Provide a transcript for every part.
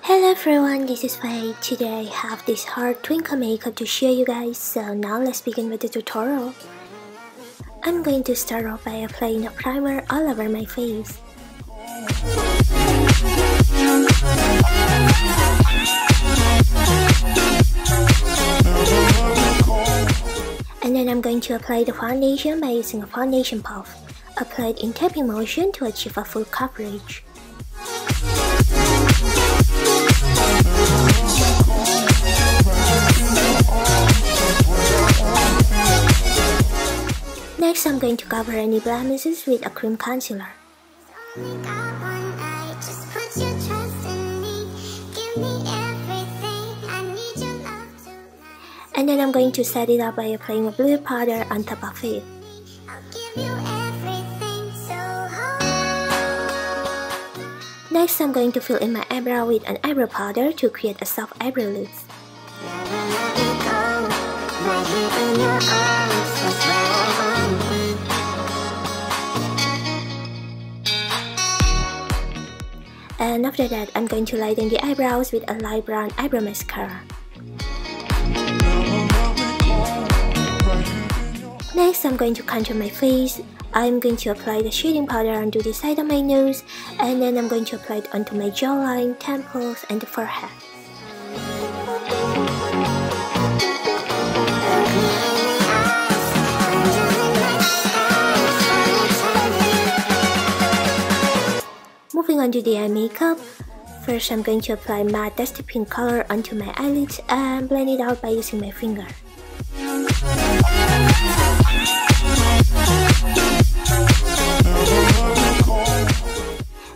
Hello everyone, this is Faye. Today I have this hard Twinkle makeup to show you guys, so now let's begin with the tutorial. I'm going to start off by applying a primer all over my face. And then I'm going to apply the foundation by using a foundation puff, applied in tapping motion to achieve a full coverage. Next, I'm going to cover any blemishes with a cream concealer. And then I'm going to set it up by applying a blue powder on top of it. Next, I'm going to fill in my eyebrow with an eyebrow powder to create a soft eyebrow look. And after that, I'm going to lighten the eyebrows with a light brown eyebrow mascara. Next, I'm going to contour my face. I'm going to apply the shading powder onto the side of my nose, and then I'm going to apply it onto my jawline, temples, and the forehead. Moving on to the eye makeup, first I'm going to apply matte dusty pink color onto my eyelids and blend it out by using my finger.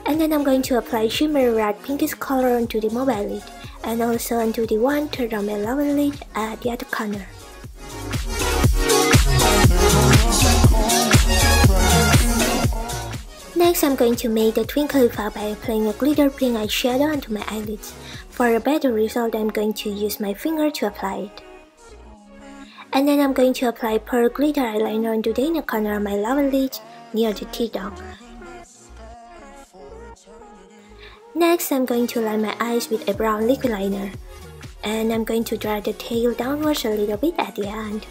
And then I'm going to apply shimmery red pinkish color onto the mobile lid and also onto the 1/3 of my lower lid at the other corner. Next, I'm going to make the twinkle effect by applying a glitter pink eyeshadow onto my eyelids. For a better result, I'm going to use my finger to apply it. And then I'm going to apply pearl glitter eyeliner onto the inner corner of my lower lid near the T-dome. Next, I'm going to line my eyes with a brown liquid liner. And I'm going to drag the tail downwards a little bit at the end.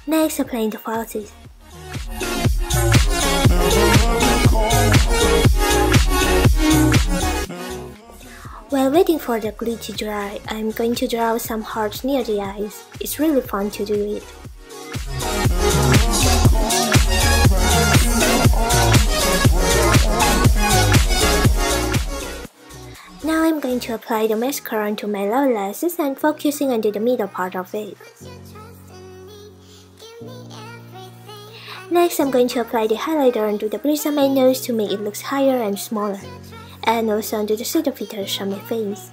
Next, applying the falsies. While waiting for the glue to dry, I'm going to draw some hearts near the eyes. It's really fun to do it. Now I'm going to apply the mascara onto my lower lashes and focusing onto the middle part of it. Next, I'm going to apply the highlighter onto the bridge of my nose to make it look higher and smaller, and also onto the center features on my face.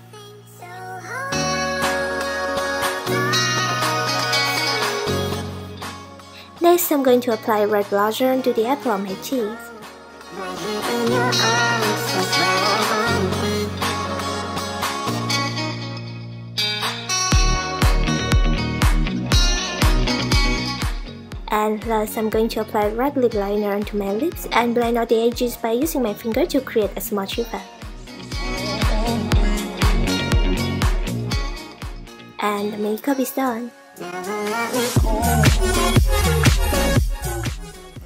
Next, I'm going to apply red blusher onto the apple of my cheeks. And last, I'm going to apply red lip liner onto my lips and blend out the edges by using my finger to create a smudge effect. And the makeup is done.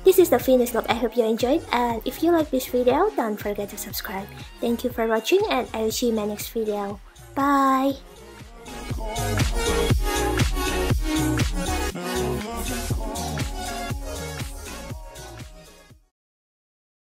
This is the finished look. I hope you enjoyed, and if you like this video, don't forget to subscribe. Thank you for watching, and I will see you in my next video. Bye! Thank you.